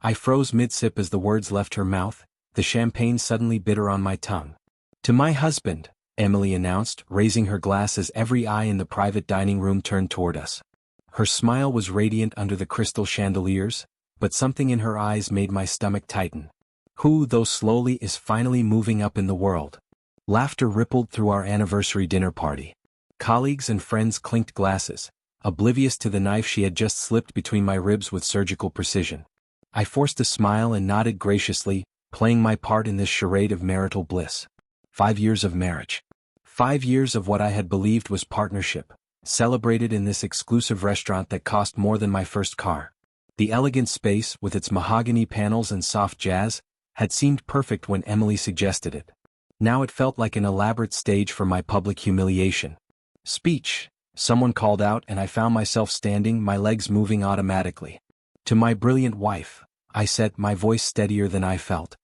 I froze mid-sip as the words left her mouth, the champagne suddenly bitter on my tongue. "To my husband," Emily announced, raising her glass as every eye in the private dining room turned toward us. Her smile was radiant under the crystal chandeliers, but something in her eyes made my stomach tighten. "Who, though slowly, is finally moving up in the world." Laughter rippled through our anniversary dinner party. Colleagues and friends clinked glasses, oblivious to the knife she had just slipped between my ribs with surgical precision. I forced a smile and nodded graciously, playing my part in this charade of marital bliss. 5 years of marriage. 5 years of what I had believed was partnership, celebrated in this exclusive restaurant that cost more than my first car. The elegant space, with its mahogany panels and soft jazz, had seemed perfect when Emily suggested it. Now it felt like an elaborate stage for my public humiliation. "Speech," someone called out, and I found myself standing, my legs moving automatically. "To my brilliant wife," I said, my voice steadier than I felt,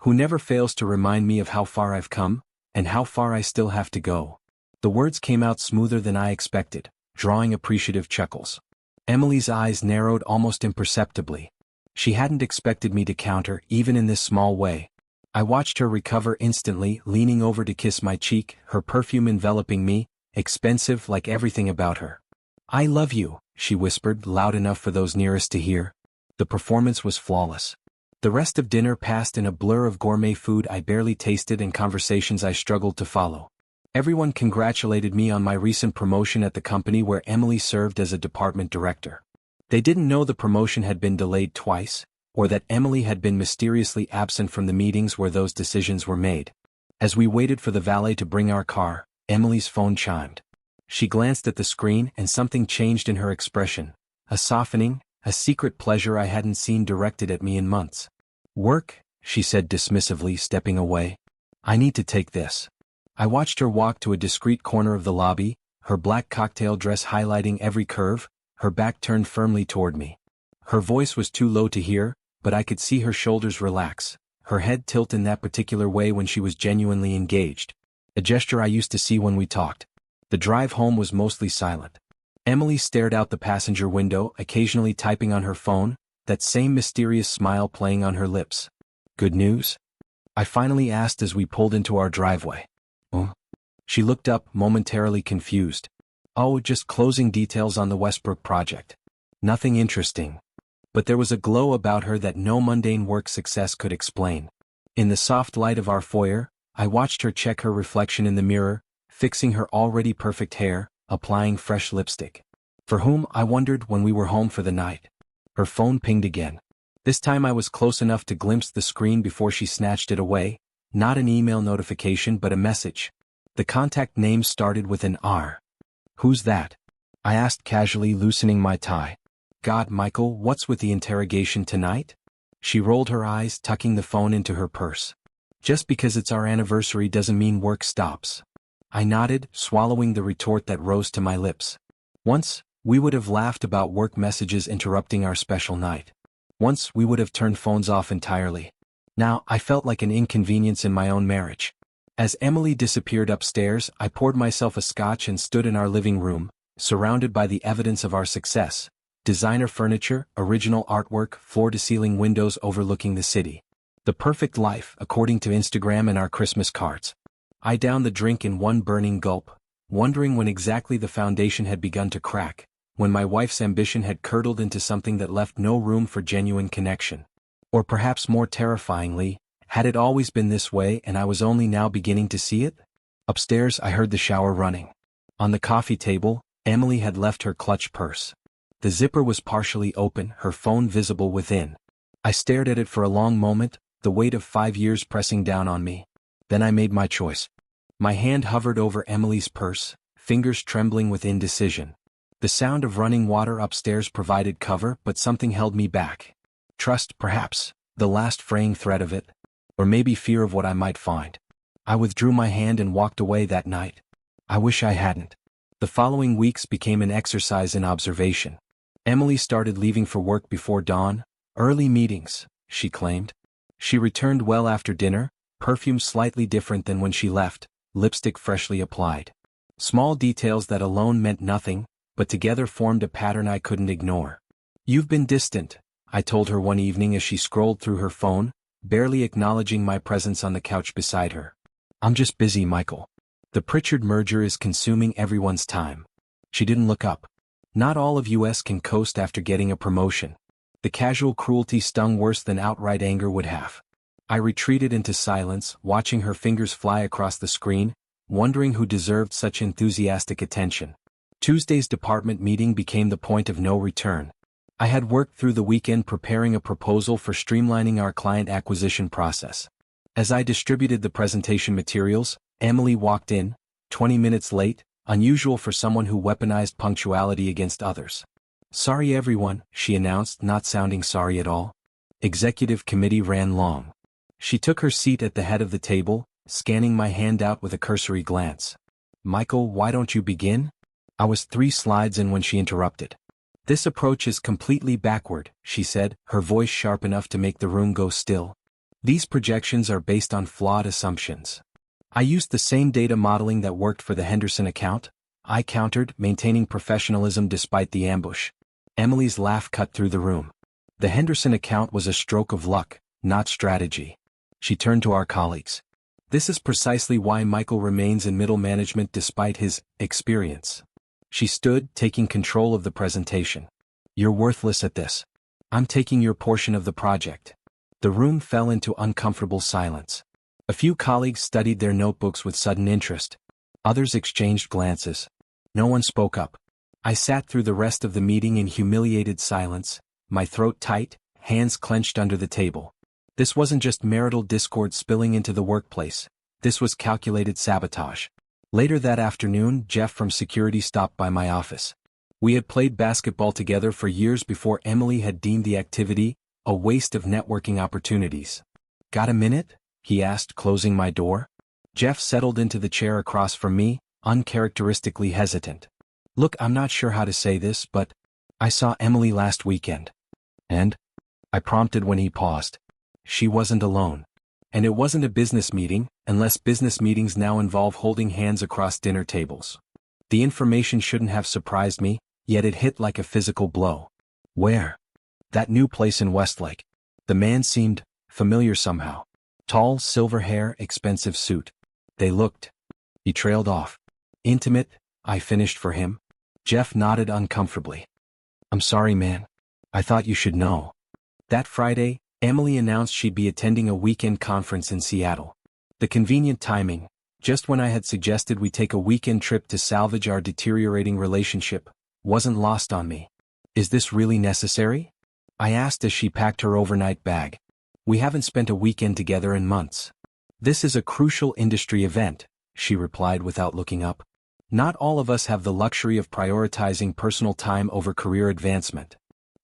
"who never fails to remind me of how far I've come, and how far I still have to go." The words came out smoother than I expected, drawing appreciative chuckles. Emily's eyes narrowed almost imperceptibly. She hadn't expected me to counter, even in this small way. I watched her recover instantly, leaning over to kiss my cheek, her perfume enveloping me, expensive like everything about her. "I love you," she whispered, loud enough for those nearest to hear. The performance was flawless. The rest of dinner passed in a blur of gourmet food I barely tasted and conversations I struggled to follow. Everyone congratulated me on my recent promotion at the company where Emily served as a department director. They didn't know the promotion had been delayed twice, or that Emily had been mysteriously absent from the meetings where those decisions were made. As we waited for the valet to bring our car, Emily's phone chimed. She glanced at the screen and something changed in her expression, a softening, a secret pleasure I hadn't seen directed at me in months. "Work," she said dismissively, stepping away. "I need to take this." I watched her walk to a discreet corner of the lobby, her black cocktail dress highlighting every curve, her back turned firmly toward me. Her voice was too low to hear, but I could see her shoulders relax, her head tilt in that particular way when she was genuinely engaged, a gesture I used to see when we talked. The drive home was mostly silent. Emily stared out the passenger window, occasionally typing on her phone, that same mysterious smile playing on her lips. "Good news?" I finally asked as we pulled into our driveway. "Oh?" She looked up, momentarily confused. "Oh, just closing details on the Westbrook project. Nothing interesting." But there was a glow about her that no mundane work success could explain. In the soft light of our foyer, I watched her check her reflection in the mirror, fixing her already perfect hair, applying fresh lipstick. For whom, I wondered, when we were home for the night? Her phone pinged again. This time I was close enough to glimpse the screen before she snatched it away, not an email notification but a message. The contact name started with an R. "Who's that?" I asked casually, loosening my tie. "God, Michael, what's with the interrogation tonight?" She rolled her eyes, tucking the phone into her purse. "Just because it's our anniversary doesn't mean work stops." I nodded, swallowing the retort that rose to my lips. Once, we would have laughed about work messages interrupting our special night. Once, we would have turned phones off entirely. Now, I felt like an inconvenience in my own marriage. As Emily disappeared upstairs, I poured myself a scotch and stood in our living room, surrounded by the evidence of our success. Designer furniture, original artwork, floor-to-ceiling windows overlooking the city. The perfect life, according to Instagram and our Christmas cards. I downed the drink in one burning gulp, wondering when exactly the foundation had begun to crack, when my wife's ambition had curdled into something that left no room for genuine connection. Or perhaps more terrifyingly, had it always been this way and I was only now beginning to see it? Upstairs, I heard the shower running. On the coffee table, Emily had left her clutch purse. The zipper was partially open, her phone visible within. I stared at it for a long moment, the weight of 5 years pressing down on me. Then I made my choice. My hand hovered over Emily's purse, fingers trembling with indecision. The sound of running water upstairs provided cover, but something held me back. Trust, perhaps, the last fraying thread of it. Or maybe fear of what I might find. I withdrew my hand and walked away that night. I wish I hadn't. The following weeks became an exercise in observation. Emily started leaving for work before dawn, early meetings, she claimed. She returned well after dinner, perfume slightly different than when she left, lipstick freshly applied. Small details that alone meant nothing, but together formed a pattern I couldn't ignore. "You've been distant," I told her one evening as she scrolled through her phone, barely acknowledging my presence on the couch beside her. I'm just busy, Michael. The Pritchard merger is consuming everyone's time. She didn't look up. Not all of us can coast after getting a promotion. The casual cruelty stung worse than outright anger would have. I retreated into silence, watching her fingers fly across the screen, wondering who deserved such enthusiastic attention. Tuesday's department meeting became the point of no return. I had worked through the weekend preparing a proposal for streamlining our client acquisition process. As I distributed the presentation materials, Emily walked in, 20 minutes late, unusual for someone who weaponized punctuality against others. Sorry everyone, she announced, not sounding sorry at all. Executive committee ran long. She took her seat at the head of the table, scanning my handout with a cursory glance. Michael, why don't you begin? I was 3 slides in when she interrupted. This approach is completely backward, she said, her voice sharp enough to make the room go still. These projections are based on flawed assumptions. I used the same data modeling that worked for the Henderson account, I countered, maintaining professionalism despite the ambush. Emily's laugh cut through the room. The Henderson account was a stroke of luck, not strategy. She turned to our colleagues. This is precisely why Michael remains in middle management despite his experience. She stood, taking control of the presentation. You're worthless at this. I'm taking your portion of the project. The room fell into uncomfortable silence. A few colleagues studied their notebooks with sudden interest. Others exchanged glances. No one spoke up. I sat through the rest of the meeting in humiliated silence, my throat tight, hands clenched under the table. This wasn't just marital discord spilling into the workplace. This was calculated sabotage. Later that afternoon, Jeff from security stopped by my office. We had played basketball together for years before Emily had deemed the activity a waste of networking opportunities. Got a minute? He asked, closing my door. Jeff settled into the chair across from me, uncharacteristically hesitant. Look, I'm not sure how to say this, but I saw Emily last weekend. And? I prompted when he paused. She wasn't alone. And it wasn't a business meeting, unless business meetings now involve holding hands across dinner tables. The information shouldn't have surprised me, yet it hit like a physical blow. Where? That new place in Westlake. The man seemed familiar somehow. Tall, silver hair, expensive suit. They looked. He trailed off. Intimate, I finished for him. Jeff nodded uncomfortably. I'm sorry, man. I thought you should know. That Friday, Emily announced she'd be attending a weekend conference in Seattle. The convenient timing, just when I had suggested we take a weekend trip to salvage our deteriorating relationship, wasn't lost on me. Is this really necessary? I asked as she packed her overnight bag. We haven't spent a weekend together in months. This is a crucial industry event, she replied without looking up. Not all of us have the luxury of prioritizing personal time over career advancement.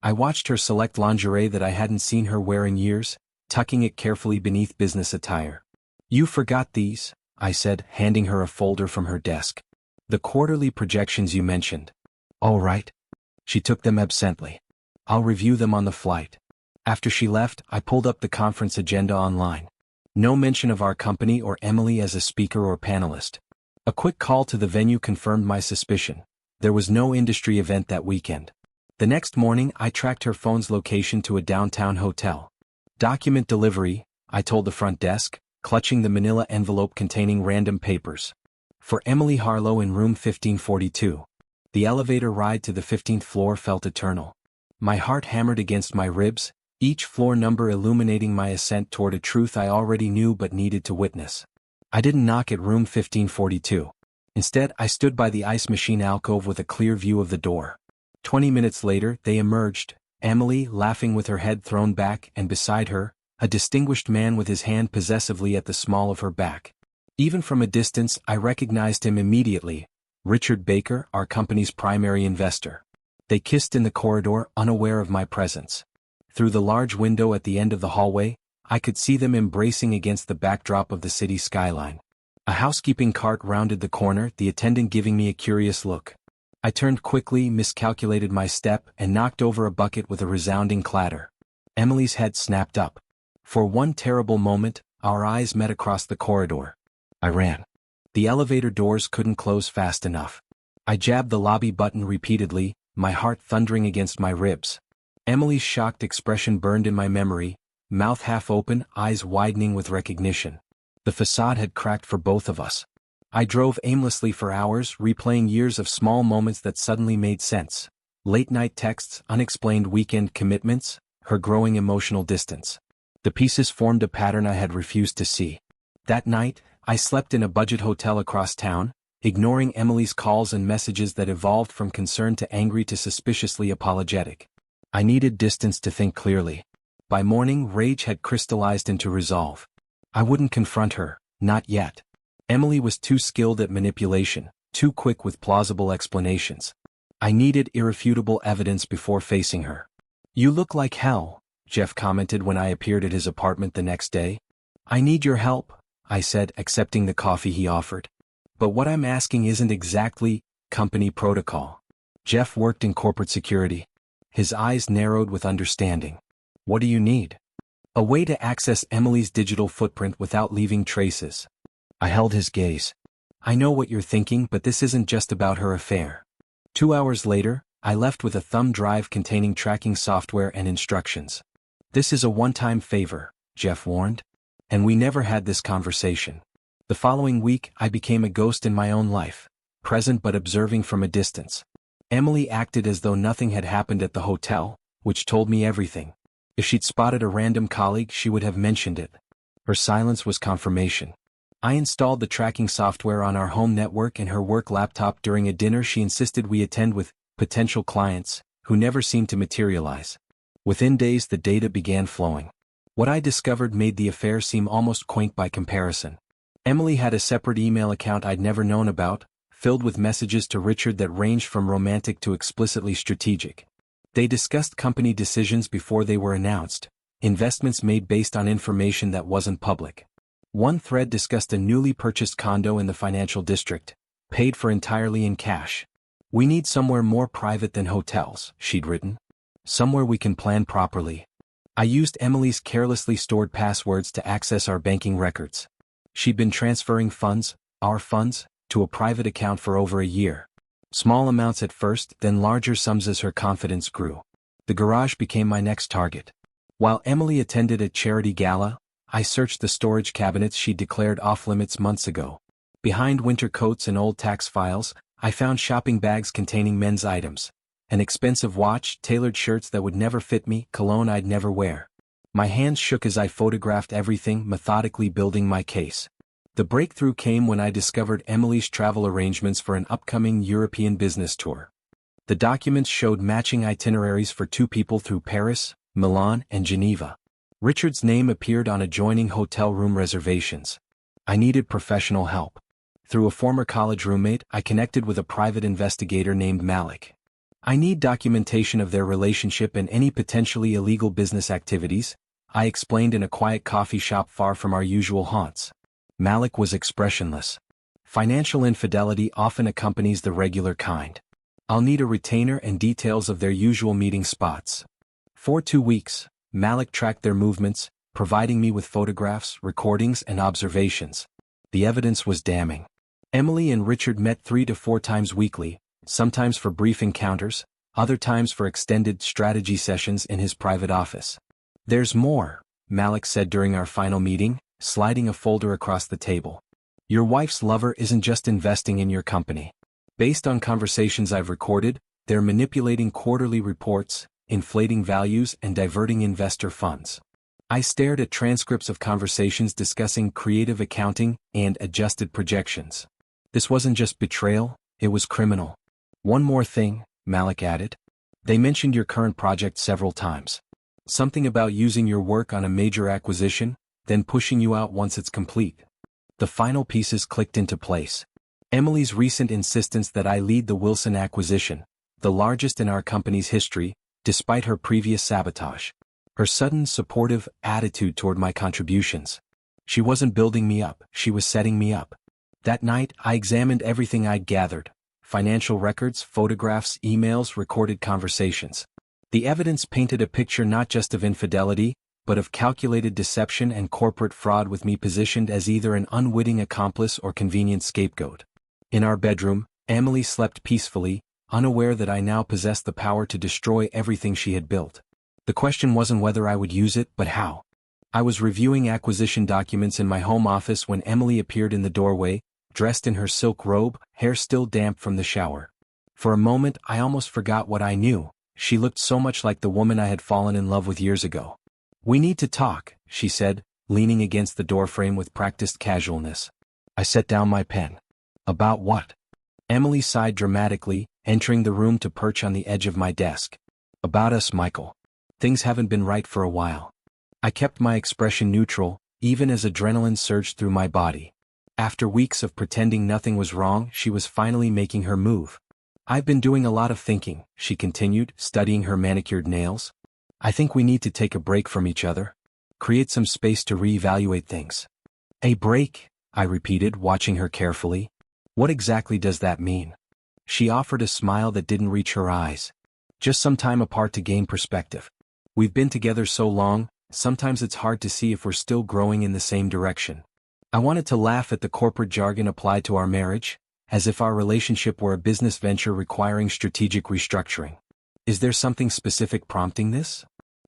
I watched her select lingerie that I hadn't seen her wear in years, tucking it carefully beneath business attire. You forgot these, I said, handing her a folder from her desk. The quarterly projections you mentioned. All right. She took them absently. I'll review them on the flight. After she left, I pulled up the conference agenda online. No mention of our company or Emily as a speaker or panelist. A quick call to the venue confirmed my suspicion. There was no industry event that weekend. The next morning, I tracked her phone's location to a downtown hotel. Document delivery, I told the front desk, clutching the manila envelope containing random papers. For Emily Harlow in room 1542. The elevator ride to the 15th floor felt eternal. My heart hammered against my ribs, each floor number illuminating my ascent toward a truth I already knew but needed to witness. I didn't knock at room 1542. Instead, I stood by the ice machine alcove with a clear view of the door. 20 minutes later, they emerged, Emily laughing with her head thrown back, and beside her, a distinguished man with his hand possessively at the small of her back. Even from a distance, I recognized him immediately, Richard Baker, our company's primary investor. They kissed in the corridor, unaware of my presence. Through the large window at the end of the hallway, I could see them embracing against the backdrop of the city skyline. A housekeeping cart rounded the corner, the attendant giving me a curious look. I turned quickly, miscalculated my step, and knocked over a bucket with a resounding clatter. Emily's head snapped up. For one terrible moment, our eyes met across the corridor. I ran. The elevator doors couldn't close fast enough. I jabbed the lobby button repeatedly, my heart thundering against my ribs. Emily's shocked expression burned in my memory, mouth half open, eyes widening with recognition. The facade had cracked for both of us. I drove aimlessly for hours, replaying years of small moments that suddenly made sense. Late-night texts, unexplained weekend commitments, her growing emotional distance. The pieces formed a pattern I had refused to see. That night, I slept in a budget hotel across town, ignoring Emily's calls and messages that evolved from concern to angry to suspiciously apologetic. I needed distance to think clearly. By morning, rage had crystallized into resolve. I wouldn't confront her, not yet. Emily was too skilled at manipulation, too quick with plausible explanations. I needed irrefutable evidence before facing her. "You look like hell," Jeff commented when I appeared at his apartment the next day. "I need your help," I said, accepting the coffee he offered. "But what I'm asking isn't exactly company protocol." Jeff worked in corporate security. His eyes narrowed with understanding. "What do you need?" "A way to access Emily's digital footprint without leaving traces." I held his gaze. "I know what you're thinking, but this isn't just about her affair." 2 hours later, I left with a thumb drive containing tracking software and instructions. "This is a one-time favor," Jeff warned. And we never had this conversation. The following week, I became a ghost in my own life, present but observing from a distance. Emily acted as though nothing had happened at the hotel, which told me everything. If she'd spotted a random colleague, she would have mentioned it. Her silence was confirmation. I installed the tracking software on our home network and her work laptop during a dinner she insisted we attend with potential clients, who never seemed to materialize. Within days, the data began flowing. What I discovered made the affair seem almost quaint by comparison. Emily had a separate email account I'd never known about, filled with messages to Richard that ranged from romantic to explicitly strategic. They discussed company decisions before they were announced, investments made based on information that wasn't public. One thread discussed a newly purchased condo in the financial district, paid for entirely in cash. "We need somewhere more private than hotels," she'd written. "Somewhere we can plan properly." I used Emily's carelessly stored passwords to access our banking records. She'd been transferring funds, our funds, to a private account for over a year. Small amounts at first, then larger sums as her confidence grew. The garage became my next target. While Emily attended a charity gala, I searched the storage cabinets she'd declared off-limits months ago. Behind winter coats and old tax files, I found shopping bags containing men's items. An expensive watch, tailored shirts that would never fit me, cologne I'd never wear. My hands shook as I photographed everything, methodically building my case. The breakthrough came when I discovered Emily's travel arrangements for an upcoming European business tour. The documents showed matching itineraries for 2 people through Paris, Milan, and Geneva. Richard's name appeared on adjoining hotel room reservations. I needed professional help. Through a former college roommate, I connected with a private investigator named Malik. "I need documentation of their relationship and any potentially illegal business activities," I explained in a quiet coffee shop far from our usual haunts. Malik was expressionless. "Financial infidelity often accompanies the regular kind. I'll need a retainer and details of their usual meeting spots." For 2 weeks, Malik tracked their movements, providing me with photographs, recordings, and observations. The evidence was damning. Emily and Richard met 3 to 4 times weekly, sometimes for brief encounters, other times for extended strategy sessions in his private office. "There's more," Malik said during our final meeting, sliding a folder across the table. "Your wife's lover isn't just investing in your company. Based on conversations I've recorded, they're manipulating quarterly reports, inflating values, and diverting investor funds." I stared at transcripts of conversations discussing creative accounting and adjusted projections. This wasn't just betrayal, it was criminal. "One more thing," Malik added. "They mentioned your current project several times. Something about using your work on a major acquisition, then pushing you out once it's complete." The final pieces clicked into place. Emily's recent insistence that I lead the Wilson acquisition, the largest in our company's history, despite her previous sabotage. Her sudden supportive attitude toward my contributions. She wasn't building me up, she was setting me up. That night, I examined everything I'd gathered: financial records, photographs, emails, recorded conversations. The evidence painted a picture not just of infidelity, but of calculated deception and corporate fraud, with me positioned as either an unwitting accomplice or convenient scapegoat. In our bedroom, Emily slept peacefully, unaware that I now possessed the power to destroy everything she had built. The question wasn't whether I would use it, but how. I was reviewing acquisition documents in my home office when Emily appeared in the doorway, dressed in her silk robe, hair still damp from the shower. For a moment I almost forgot what I knew. She looked so much like the woman I had fallen in love with years ago. "We need to talk," she said, leaning against the doorframe with practiced casualness. I set down my pen. "About what?" Emily sighed dramatically, entering the room to perch on the edge of my desk. "About us, Michael. Things haven't been right for a while." I kept my expression neutral, even as adrenaline surged through my body. After weeks of pretending nothing was wrong, she was finally making her move. "I've been doing a lot of thinking," she continued, studying her manicured nails. "I think we need to take a break from each other. Create some space to reevaluate things." "A break?" I repeated, watching her carefully. "What exactly does that mean?" She offered a smile that didn't reach her eyes. "Just some time apart to gain perspective. We've been together so long, sometimes it's hard to see if we're still growing in the same direction." I wanted to laugh at the corporate jargon applied to our marriage, as if our relationship were a business venture requiring strategic restructuring. "Is there something specific prompting this?"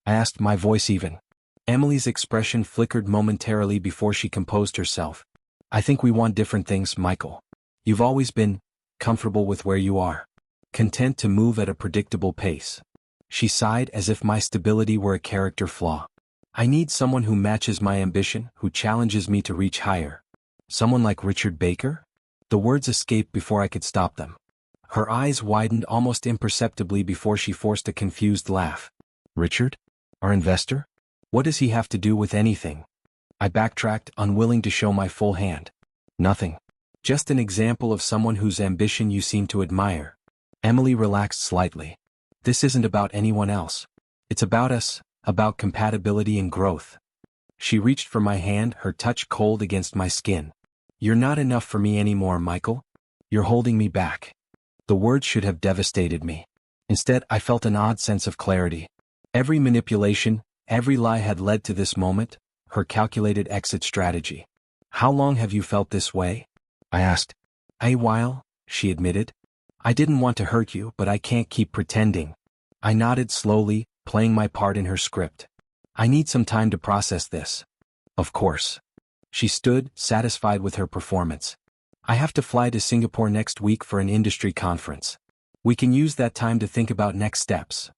I asked, my voice even. Emily's expression flickered momentarily before she composed herself. "I think we want different things, Michael. You've always been comfortable with where you are, content to move at a predictable pace." She sighed as if my stability were a character flaw. "I need someone who matches my ambition, who challenges me to reach higher." "Someone like Richard Baker?" The words escaped before I could stop them. Her eyes widened almost imperceptibly before she forced a confused laugh. "Richard? Our investor? What does he have to do with anything?" I backtracked, unwilling to show my full hand. "Nothing. Just an example of someone whose ambition you seem to admire." Emily relaxed slightly. "This isn't about anyone else. It's about us, about compatibility and growth." She reached for my hand, her touch cold against my skin. "You're not enough for me anymore, Michael. You're holding me back." The words should have devastated me. Instead, I felt an odd sense of clarity. Every manipulation, every lie had led to this moment, her calculated exit strategy. "How long have you felt this way?" I asked. "A while," she admitted. "I didn't want to hurt you, but I can't keep pretending." I nodded slowly, playing my part in her script. "I need some time to process this." "Of course." She stood, satisfied with her performance. "I have to fly to Singapore next week for an industry conference. We can use that time to think about next steps."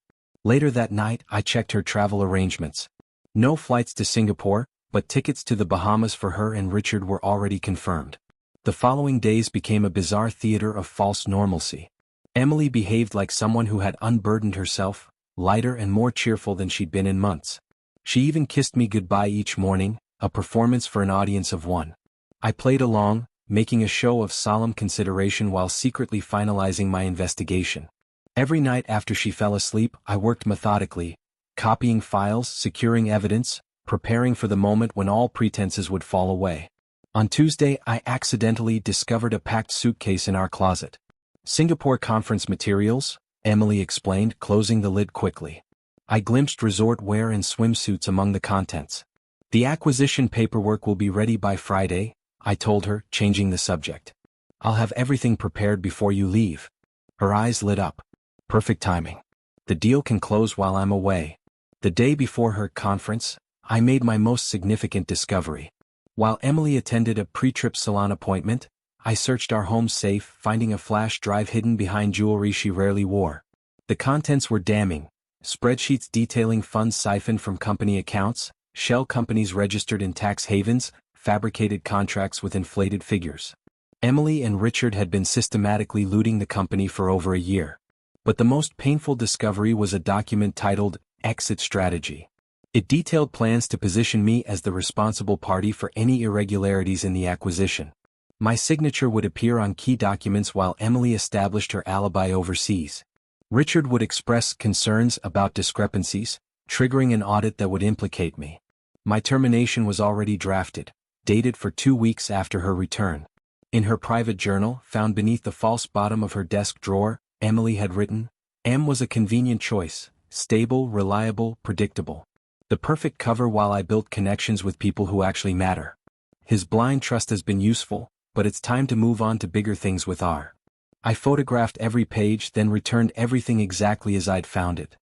Later that night, I checked her travel arrangements. No flights to Singapore, but tickets to the Bahamas for her and Richard were already confirmed. The following days became a bizarre theater of false normalcy. Emily behaved like someone who had unburdened herself, lighter and more cheerful than she'd been in months. She even kissed me goodbye each morning, a performance for an audience of one. I played along, making a show of solemn consideration while secretly finalizing my investigation. Every night after she fell asleep, I worked methodically, copying files, securing evidence, preparing for the moment when all pretenses would fall away. On Tuesday, I accidentally discovered a packed suitcase in our closet. "Singapore conference materials," Emily explained, closing the lid quickly. I glimpsed resort wear and swimsuits among the contents. "The acquisition paperwork will be ready by Friday," I told her, changing the subject. "I'll have everything prepared before you leave." Her eyes lit up. "Perfect timing. The deal can close while I'm away." The day before her conference, I made my most significant discovery. While Emily attended a pre-trip salon appointment, I searched our home safe, finding a flash drive hidden behind jewelry she rarely wore. The contents were damning: spreadsheets detailing funds siphoned from company accounts, shell companies registered in tax havens, fabricated contracts with inflated figures. Emily and Richard had been systematically looting the company for over a year. But the most painful discovery was a document titled Exit Strategy. It detailed plans to position me as the responsible party for any irregularities in the acquisition. My signature would appear on key documents while Emily established her alibi overseas. Richard would express concerns about discrepancies, triggering an audit that would implicate me. My termination was already drafted, dated for 2 weeks after her return. In her private journal, found beneath the false bottom of her desk drawer, Emily had written, "M was a convenient choice, stable, reliable, predictable. The perfect cover while I built connections with people who actually matter. His blind trust has been useful, but it's time to move on to bigger things with R." I photographed every page, then returned everything exactly as I'd found it.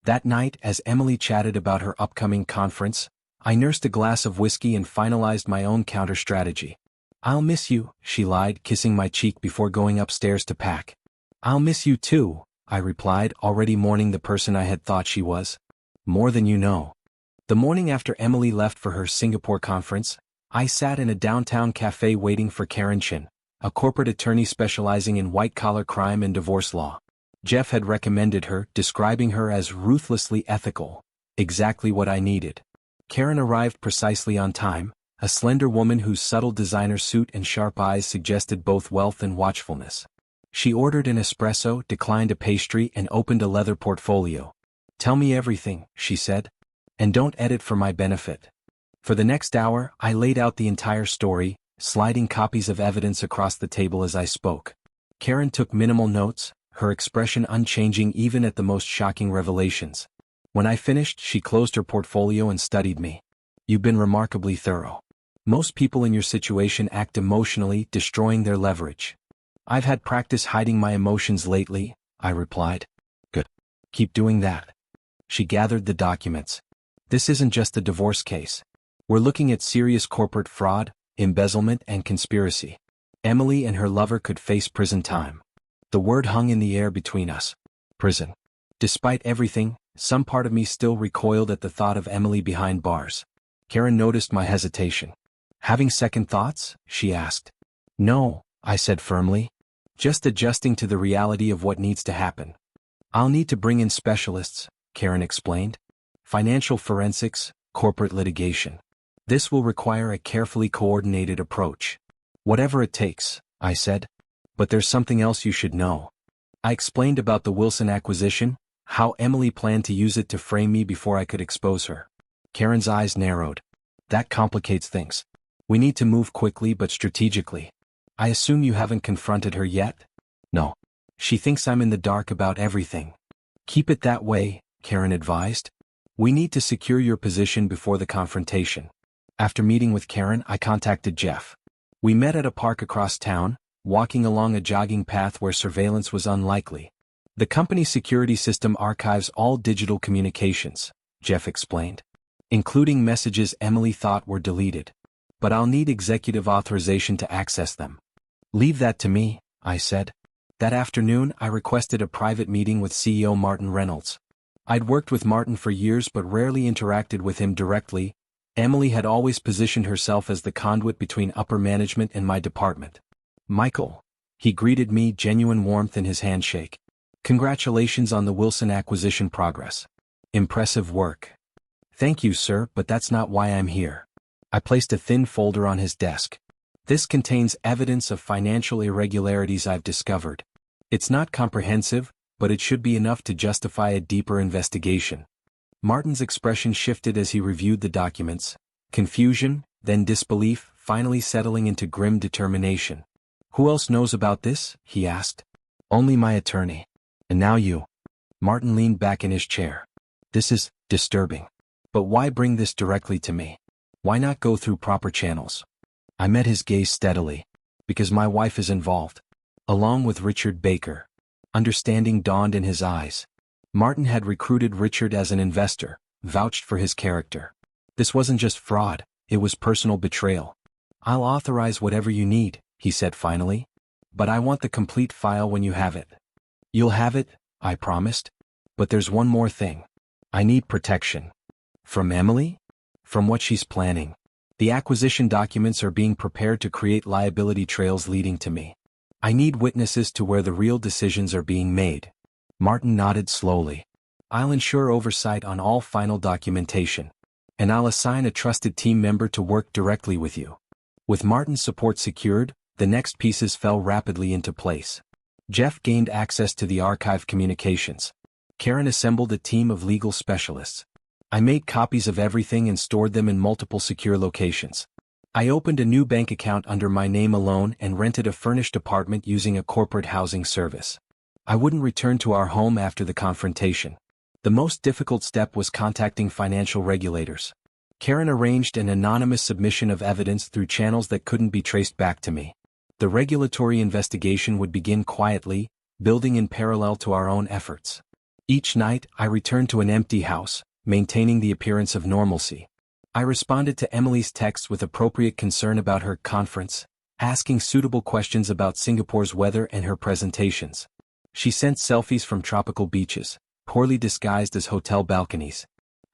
That night, as Emily chatted about her upcoming conference, I nursed a glass of whiskey and finalized my own counter-strategy. "I'll miss you," she lied, kissing my cheek before going upstairs to pack. "I'll miss you too," I replied, already mourning the person I had thought she was. "More than you know." The morning after Emily left for her Singapore conference, I sat in a downtown cafe waiting for Karen Chin, a corporate attorney specializing in white-collar crime and divorce law. Jeff had recommended her, describing her as ruthlessly ethical, exactly what I needed. Karen arrived precisely on time, a slender woman whose subtle designer suit and sharp eyes suggested both wealth and watchfulness. She ordered an espresso, declined a pastry, and opened a leather portfolio. "Tell me everything," she said. "And don't edit for my benefit." For the next hour, I laid out the entire story, sliding copies of evidence across the table as I spoke. Karen took minimal notes, her expression unchanging even at the most shocking revelations. When I finished, she closed her portfolio and studied me. "You've been remarkably thorough. Most people in your situation act emotionally, destroying their leverage." "I've had practice hiding my emotions lately," I replied. "Good. Keep doing that." She gathered the documents. "This isn't just a divorce case. We're looking at serious corporate fraud, embezzlement, and conspiracy. Emily and her lover could face prison time." The word hung in the air between us. Prison. Despite everything, some part of me still recoiled at the thought of Emily behind bars. Karen noticed my hesitation. "Having second thoughts?" she asked. "No," I said firmly. "Just adjusting to the reality of what needs to happen." "I'll need to bring in specialists," Karen explained. "Financial forensics, corporate litigation. This will require a carefully coordinated approach." "Whatever it takes," I said. "But there's something else you should know." I explained about the Wilson acquisition, how Emily planned to use it to frame me before I could expose her. Karen's eyes narrowed. "That complicates things. We need to move quickly but strategically. I assume you haven't confronted her yet?" "No. She thinks I'm in the dark about everything." "Keep it that way," Karen advised. "We need to secure your position before the confrontation." After meeting with Karen, I contacted Jeff. We met at a park across town, walking along a jogging path where surveillance was unlikely. "The company's security system archives all digital communications," Jeff explained, "including messages Emily thought were deleted. But I'll need executive authorization to access them." "Leave that to me," I said. That afternoon, I requested a private meeting with CEO Martin Reynolds. I'd worked with Martin for years but rarely interacted with him directly. Emily had always positioned herself as the conduit between upper management and my department. "Michael," he greeted me, genuine warmth in his handshake. "Congratulations on the Wilson acquisition progress. Impressive work." "Thank you, sir, but that's not why I'm here." I placed a thin folder on his desk. "This contains evidence of financial irregularities I've discovered. It's not comprehensive, but it should be enough to justify a deeper investigation." Martin's expression shifted as he reviewed the documents. Confusion, then disbelief, finally settling into grim determination. "Who else knows about this?" he asked. "Only my attorney. And now you." Martin leaned back in his chair. "This is disturbing. But why bring this directly to me? Why not go through proper channels?" I met his gaze steadily. "Because my wife is involved. Along with Richard Baker." Understanding dawned in his eyes. Martin had recruited Richard as an investor, vouched for his character. This wasn't just fraud, it was personal betrayal. "I'll authorize whatever you need," he said finally. "But I want the complete file when you have it." "You'll have it," I promised. "But there's one more thing. I need protection." "From Emily?" "From what she's planning. The acquisition documents are being prepared to create liability trails leading to me. I need witnesses to where the real decisions are being made." Martin nodded slowly. "I'll ensure oversight on all final documentation. And I'll assign a trusted team member to work directly with you." With Martin's support secured, the next pieces fell rapidly into place. Jeff gained access to the archive communications. Karen assembled a team of legal specialists. I made copies of everything and stored them in multiple secure locations. I opened a new bank account under my name alone and rented a furnished apartment using a corporate housing service. I wouldn't return to our home after the confrontation. The most difficult step was contacting financial regulators. Karen arranged an anonymous submission of evidence through channels that couldn't be traced back to me. The regulatory investigation would begin quietly, building in parallel to our own efforts. Each night, I returned to an empty house, maintaining the appearance of normalcy. I responded to Emily's texts with appropriate concern about her conference, asking suitable questions about Singapore's weather and her presentations. She sent selfies from tropical beaches, poorly disguised as hotel balconies.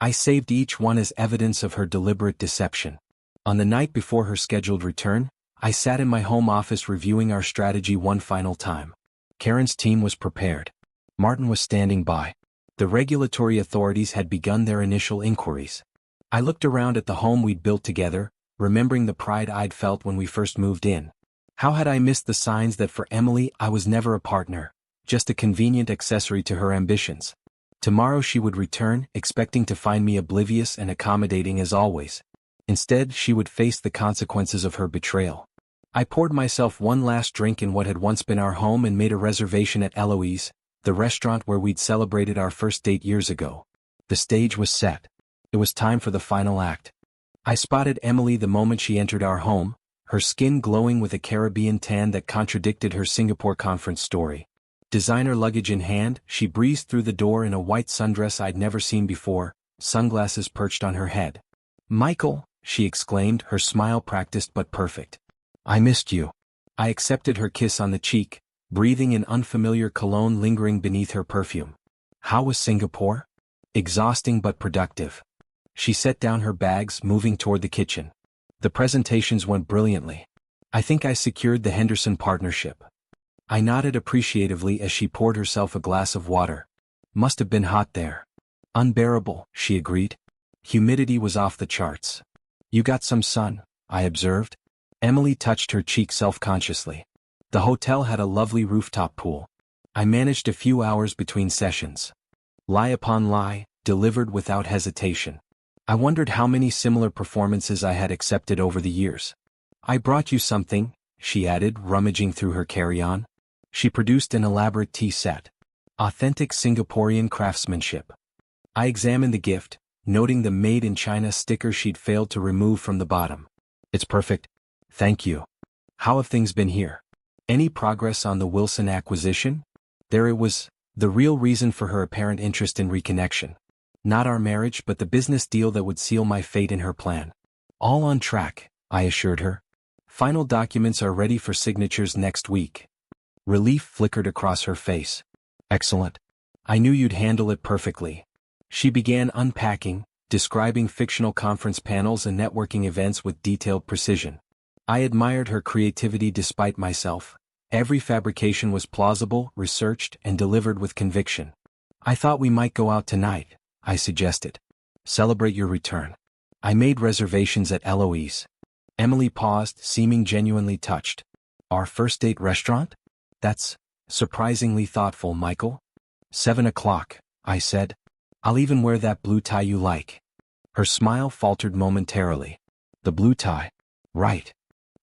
I saved each one as evidence of her deliberate deception. On the night before her scheduled return, I sat in my home office reviewing our strategy one final time. Karen's team was prepared. Martin was standing by. The regulatory authorities had begun their initial inquiries. I looked around at the home we'd built together, remembering the pride I'd felt when we first moved in. How had I missed the signs that for Emily I was never a partner, just a convenient accessory to her ambitions? Tomorrow she would return, expecting to find me oblivious and accommodating as always. Instead, she would face the consequences of her betrayal. I poured myself one last drink in what had once been our home and made a reservation at Eloise, the restaurant where we'd celebrated our first date years ago. The stage was set. It was time for the final act. I spotted Emily the moment she entered our home, her skin glowing with a Caribbean tan that contradicted her Singapore conference story. Designer luggage in hand, she breezed through the door in a white sundress I'd never seen before, sunglasses perched on her head. "Michael," she exclaimed, her smile practiced but perfect. "I missed you." I accepted her kiss on the cheek, breathing in unfamiliar cologne lingering beneath her perfume. How was Singapore? Exhausting but productive. She set down her bags, moving toward the kitchen. The presentations went brilliantly. I think I secured the Henderson partnership. I nodded appreciatively as she poured herself a glass of water. Must have been hot there. Unbearable, she agreed. Humidity was off the charts. You got some sun, I observed. Emily touched her cheek self-consciously. The hotel had a lovely rooftop pool. I managed a few hours between sessions. Lie upon lie, delivered without hesitation. I wondered how many similar performances I had accepted over the years. "I brought you something," she added, rummaging through her carry-on. She produced an elaborate tea set. Authentic Singaporean craftsmanship. I examined the gift, noting the Made in China sticker she'd failed to remove from the bottom. "It's perfect. Thank you. How have things been here? Any progress on the Wilson acquisition?" There it was, the real reason for her apparent interest in reconnection. Not our marriage but the business deal that would seal my fate in her plan. "All on track," I assured her. "Final documents are ready for signatures next week." Relief flickered across her face. "Excellent. I knew you'd handle it perfectly." She began unpacking, describing fictional conference panels and networking events with detailed precision. I admired her creativity despite myself. Every fabrication was plausible, researched, and delivered with conviction. "I thought we might go out tonight," I suggested. "Celebrate your return." I made reservations at Eloise. Emily paused, seeming genuinely touched. "Our first date restaurant? That's surprisingly thoughtful, Michael." 7 o'clock, I said. "I'll even wear that blue tie you like." Her smile faltered momentarily. The blue tie. Right.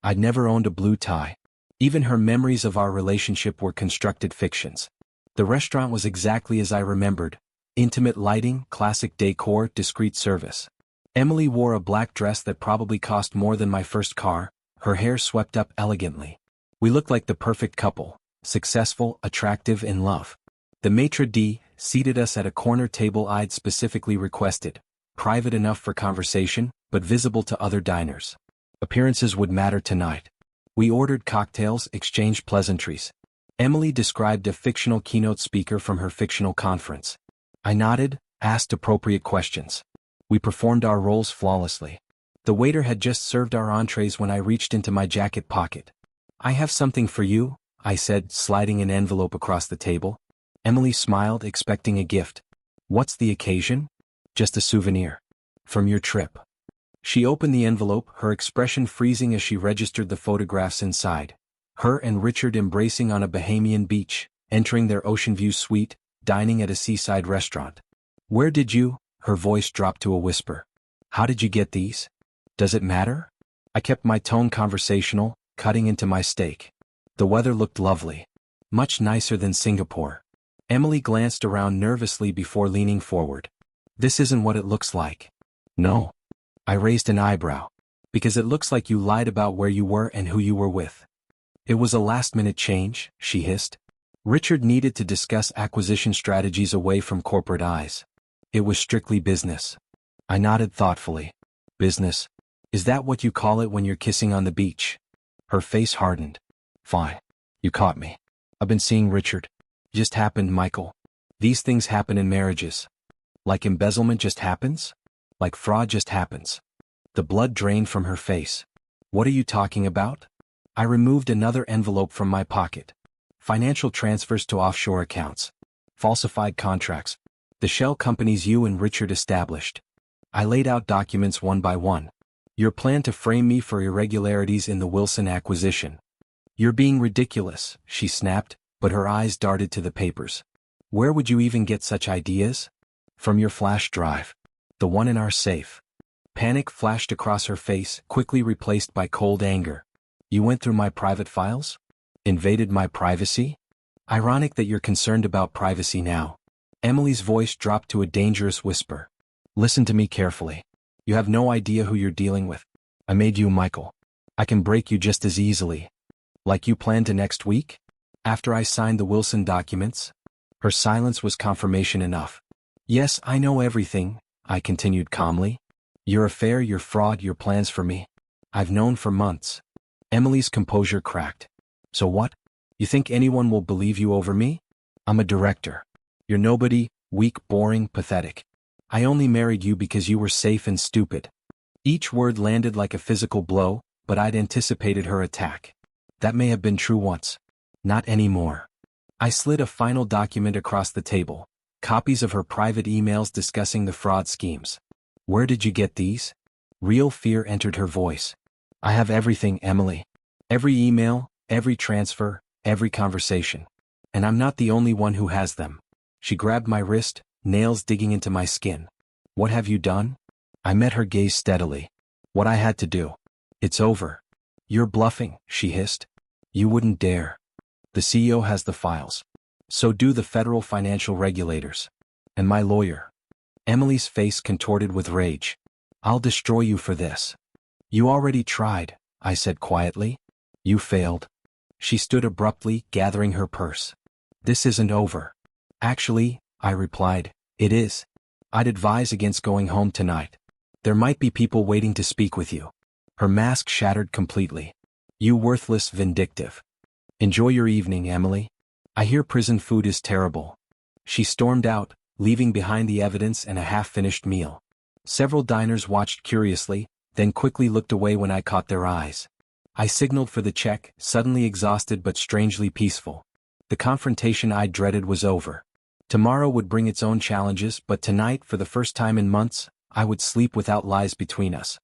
I'd never owned a blue tie. Even her memories of our relationship were constructed fictions. The restaurant was exactly as I remembered. Intimate lighting, classic decor, discreet service. Emily wore a black dress that probably cost more than my first car, her hair swept up elegantly. We looked like the perfect couple, successful, attractive, in love. The maitre d' seated us at a corner table I'd specifically requested, private enough for conversation, but visible to other diners. Appearances would matter tonight. We ordered cocktails, exchanged pleasantries. Emily described a fictional keynote speaker from her fictional conference. I nodded, asked appropriate questions. We performed our roles flawlessly. The waiter had just served our entrees when I reached into my jacket pocket. "I have something for you," I said, sliding an envelope across the table. Emily smiled, expecting a gift. "What's the occasion?" "Just a souvenir. From your trip." She opened the envelope, her expression freezing as she registered the photographs inside. Her and Richard embracing on a Bahamian beach, entering their ocean view suite, dining at a seaside restaurant. "Where did you?" Her voice dropped to a whisper. "How did you get these? Does it matter?" I kept my tone conversational, cutting into my steak. The weather looked lovely. Much nicer than Singapore. Emily glanced around nervously before leaning forward. "This isn't what it looks like." "No." I raised an eyebrow. "Because it looks like you lied about where you were and who you were with." "It was a last-minute change," she hissed. Richard needed to discuss acquisition strategies away from corporate eyes. It was strictly business. I nodded thoughtfully. Business? Is that what you call it when you're kissing on the beach? Her face hardened. Fine. You caught me. I've been seeing Richard. Just happened, Michael. These things happen in marriages. Like embezzlement just happens? Like fraud just happens. The blood drained from her face. What are you talking about? I removed another envelope from my pocket. Financial transfers to offshore accounts. Falsified contracts. The shell companies you and Richard established. I laid out documents one by one. Your plan to frame me for irregularities in the Wilson acquisition. You're being ridiculous, she snapped, but her eyes darted to the papers. Where would you even get such ideas? From your flash drive. The one in our safe. Panic flashed across her face, quickly replaced by cold anger. You went through my private files? Invaded my privacy? Ironic that you're concerned about privacy now. Emily's voice dropped to a dangerous whisper. Listen to me carefully. You have no idea who you're dealing with. I made you Michael. I can break you just as easily. Like you planned to next week? After I signed the Wilson documents? Her silence was confirmation enough. Yes, I know everything, I continued calmly. Your affair, your fraud, your plans for me. I've known for months. Emily's composure cracked. So what? You think anyone will believe you over me? I'm a director. You're nobody, weak, boring, pathetic. I only married you because you were safe and stupid. Each word landed like a physical blow, but I'd anticipated her attack. That may have been true once. Not anymore. I slid a final document across the table. Copies of her private emails discussing the fraud schemes. Where did you get these? Real fear entered her voice. I have everything, Emily. Every email, every transfer, every conversation. And I'm not the only one who has them. She grabbed my wrist, nails digging into my skin. What have you done? I met her gaze steadily. What I had to do. It's over. You're bluffing, she hissed. You wouldn't dare. The CEO has the files. So do the federal financial regulators. And my lawyer. Emily's face contorted with rage. I'll destroy you for this. You already tried, I said quietly. You failed. She stood abruptly, gathering her purse. This isn't over. Actually, I replied, it is. I'd advise against going home tonight. There might be people waiting to speak with you. Her mask shattered completely. You worthless vindictive. Enjoy your evening, Emily. I hear prison food is terrible. She stormed out, leaving behind the evidence and a half-finished meal. Several diners watched curiously, then quickly looked away when I caught their eyes. I signaled for the check, suddenly exhausted but strangely peaceful. The confrontation I dreaded was over. Tomorrow would bring its own challenges, but tonight, for the first time in months, I would sleep without lies between us.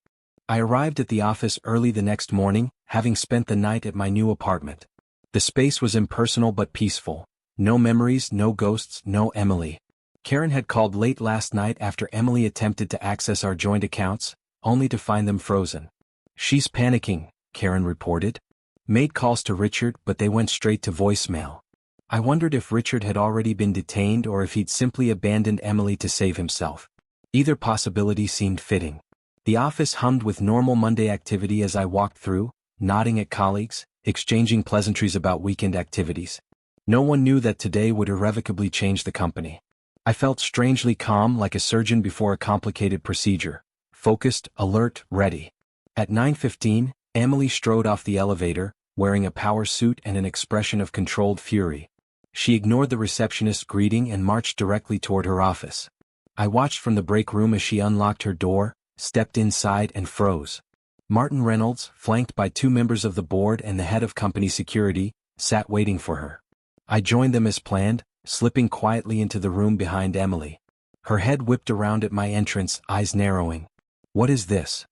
I arrived at the office early the next morning, having spent the night at my new apartment. The space was impersonal but peaceful. No memories, no ghosts, no Emily. Karen had called late last night after Emily attempted to access our joint accounts, only to find them frozen. She's panicking, Karen reported. Made calls to Richard, but they went straight to voicemail. I wondered if Richard had already been detained or if he'd simply abandoned Emily to save himself. Either possibility seemed fitting. The office hummed with normal Monday activity as I walked through, nodding at colleagues, exchanging pleasantries about weekend activities. No one knew that today would irrevocably change the company. I felt strangely calm, like a surgeon before a complicated procedure. Focused, alert, ready. At 9:15, Emily strode off the elevator, wearing a power suit and an expression of controlled fury. She ignored the receptionist's greeting and marched directly toward her office. I watched from the break room as she unlocked her door, stepped inside and froze. Martin Reynolds, flanked by two members of the board and the head of company security, sat waiting for her. I joined them as planned, slipping quietly into the room behind Emily. Her head whipped around at my entrance, eyes narrowing. What is this?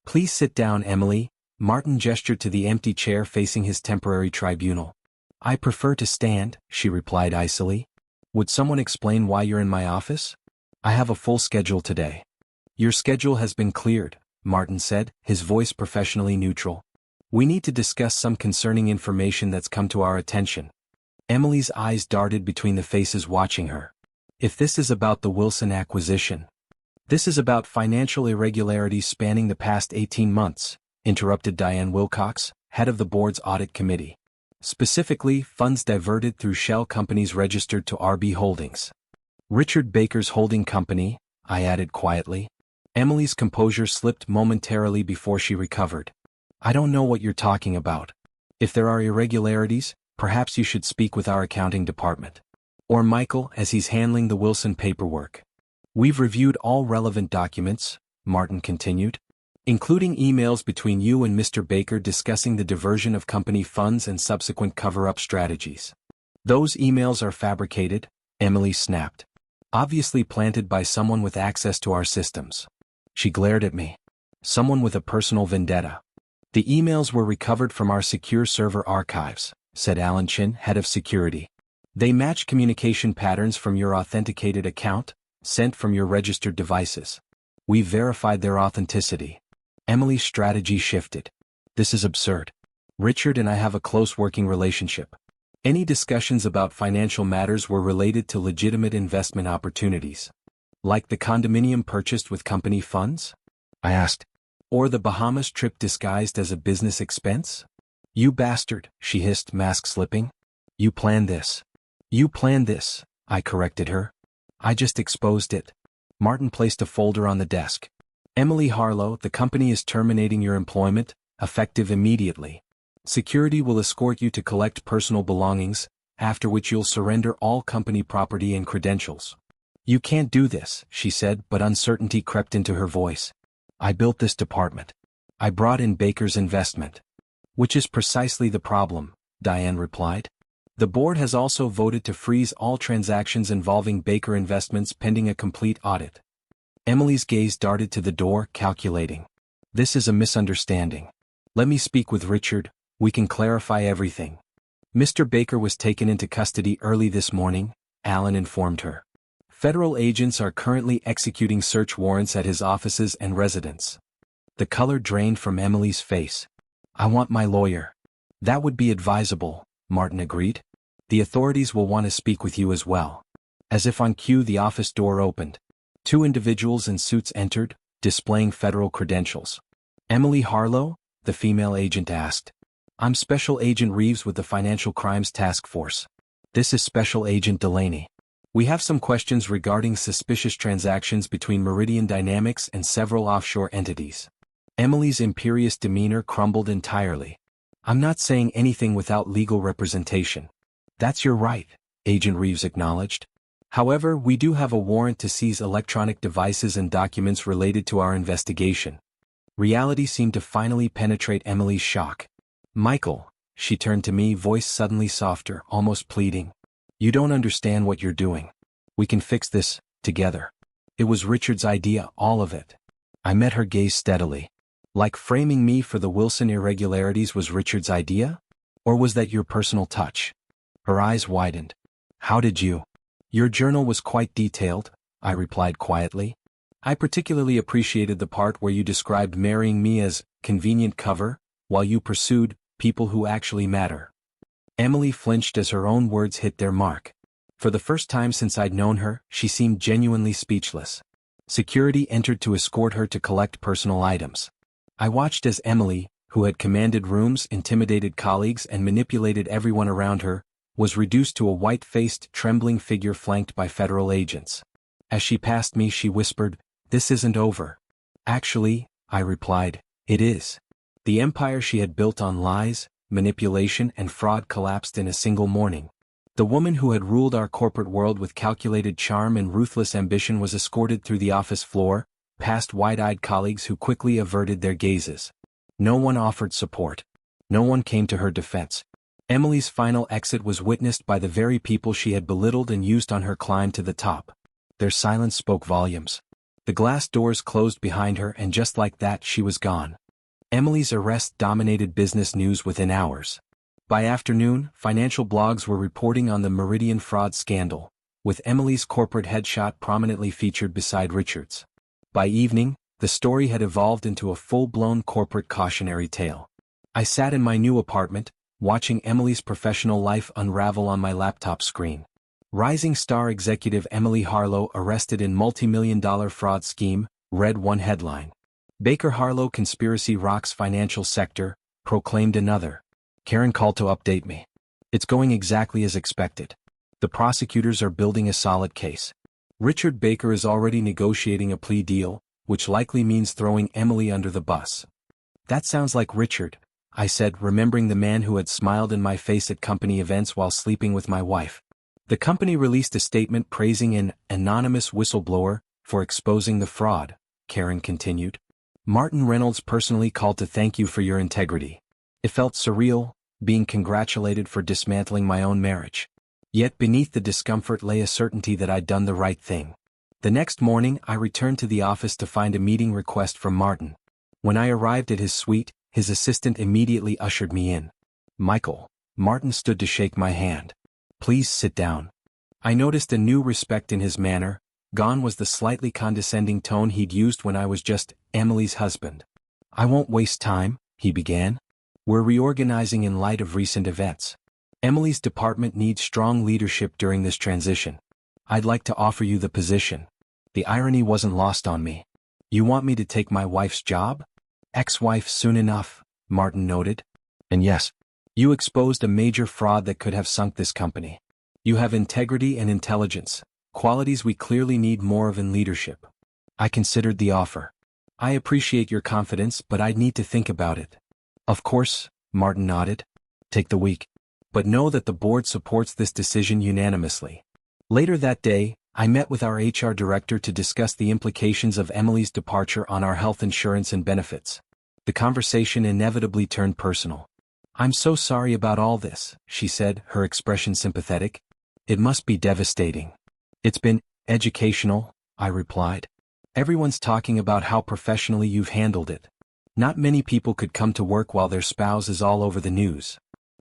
Please sit down, Emily. Martin gestured to the empty chair facing his temporary tribunal. I prefer to stand, she replied icily. Would someone explain why you're in my office? I have a full schedule today. Your schedule has been cleared, Martin said, his voice professionally neutral. We need to discuss some concerning information that's come to our attention. Emily's eyes darted between the faces watching her. If this is about the Wilson acquisition. This is about financial irregularities spanning the past 18 months, interrupted Diane Wilcox, head of the board's audit committee. Specifically, funds diverted through shell companies registered to RB Holdings. Richard Baker's holding company, I added quietly. Emily's composure slipped momentarily before she recovered. I don't know what you're talking about. If there are irregularities, perhaps you should speak with our accounting department. Or Michael, as he's handling the Wilson paperwork. We've reviewed all relevant documents, Martin continued, including emails between you and Mr. Baker discussing the diversion of company funds and subsequent cover-up strategies. Those emails are fabricated, Emily snapped. Obviously planted by someone with access to our systems. She glared at me. Someone with a personal vendetta. The emails were recovered from our secure server archives, said Alan Chin, head of security. They match communication patterns from your authenticated account, sent from your registered devices. We've verified their authenticity. Emily's strategy shifted. This is absurd. Richard and I have a close working relationship. Any discussions about financial matters were related to legitimate investment opportunities. Like the condominium purchased with company funds? I asked. Or the Bahamas trip disguised as a business expense? You bastard, she hissed, mask slipping. You planned this. You planned this, I corrected her. I just exposed it. Martin placed a folder on the desk. Emily Harlow, the company is terminating your employment, effective immediately. Security will escort you to collect personal belongings, after which you'll surrender all company property and credentials. You can't do this, she said, but uncertainty crept into her voice. I built this department. I brought in Baker's investment. Which is precisely the problem, Diane replied. The board has also voted to freeze all transactions involving Baker investments pending a complete audit. Emily's gaze darted to the door, calculating. This is a misunderstanding. Let me speak with Richard. We can clarify everything. Mr. Baker was taken into custody early this morning, Alan informed her. Federal agents are currently executing search warrants at his offices and residence. The color drained from Emily's face. I want my lawyer. That would be advisable, Martin agreed. The authorities will want to speak with you as well. As if on cue, the office door opened. 2 individuals in suits entered, displaying federal credentials. Emily Harlow? The female agent asked. I'm Special Agent Reeves with the Financial Crimes Task Force. This is Special Agent Delaney. We have some questions regarding suspicious transactions between Meridian Dynamics and several offshore entities. Emily's imperious demeanor crumbled entirely. I'm not saying anything without legal representation. That's your right, Agent Reeves acknowledged. However, we do have a warrant to seize electronic devices and documents related to our investigation. Reality seemed to finally penetrate Emily's shock. Michael, she turned to me, voice suddenly softer, almost pleading. You don't understand what you're doing. We can fix this, together. It was Richard's idea, all of it. I met her gaze steadily. Like framing me for the Wilson irregularities was Richard's idea? Or was that your personal touch? Her eyes widened. How did you? Your journal was quite detailed, I replied quietly. I particularly appreciated the part where you described marrying me as convenient cover, while you pursued people who actually matter. Emily flinched as her own words hit their mark. For the first time since I'd known her, she seemed genuinely speechless. Security entered to escort her to collect personal items. I watched as Emily, who had commanded rooms, intimidated colleagues, and manipulated everyone around her, was reduced to a white-faced, trembling figure flanked by federal agents. As she passed me, she whispered, "This isn't over." Actually, I replied, "It is." The empire she had built on lies, manipulation, and fraud collapsed in a single morning. The woman who had ruled our corporate world with calculated charm and ruthless ambition was escorted through the office floor, past wide-eyed colleagues who quickly averted their gazes. No one offered support. No one came to her defense. Emily's final exit was witnessed by the very people she had belittled and used on her climb to the top. Their silence spoke volumes. The glass doors closed behind her, and just like that, she was gone. Emily's arrest dominated business news within hours. By afternoon, financial blogs were reporting on the Meridian fraud scandal, with Emily's corporate headshot prominently featured beside Richard's. By evening, the story had evolved into a full-blown corporate cautionary tale. I sat in my new apartment, watching Emily's professional life unravel on my laptop screen. Rising star executive Emily Harlow arrested in multi-million-dollar fraud scheme, read one headline. Baker Harlow conspiracy rocks financial sector, proclaimed another. Karen called to update me. It's going exactly as expected. The prosecutors are building a solid case. Richard Baker is already negotiating a plea deal, which likely means throwing Emily under the bus. That sounds like Richard, I said, remembering the man who had smiled in my face at company events while sleeping with my wife. The company released a statement praising an anonymous whistleblower for exposing the fraud, Karen continued. Martin Reynolds personally called to thank you for your integrity. It felt surreal, being congratulated for dismantling my own marriage. Yet beneath the discomfort lay a certainty that I'd done the right thing. The next morning I returned to the office to find a meeting request from Martin. When I arrived at his suite, his assistant immediately ushered me in. Michael, Martin stood to shake my hand. Please sit down. I noticed a new respect in his manner. Gone was the slightly condescending tone he'd used when I was just Emily's husband. I won't waste time, he began. We're reorganizing in light of recent events. Emily's department needs strong leadership during this transition. I'd like to offer you the position. The irony wasn't lost on me. You want me to take my wife's job? Ex-wife soon enough, Martin noted. And yes, you exposed a major fraud that could have sunk this company. You have integrity and intelligence, qualities we clearly need more of in leadership. I considered the offer. I appreciate your confidence, but I'd need to think about it. Of course, Martin nodded. Take the week. But know that the board supports this decision unanimously. Later that day, I met with our HR director to discuss the implications of Emily's departure on our health insurance and benefits. The conversation inevitably turned personal. I'm so sorry about all this, she said, her expression sympathetic. It must be devastating. It's been educational, I replied. Everyone's talking about how professionally you've handled it. Not many people could come to work while their spouse is all over the news.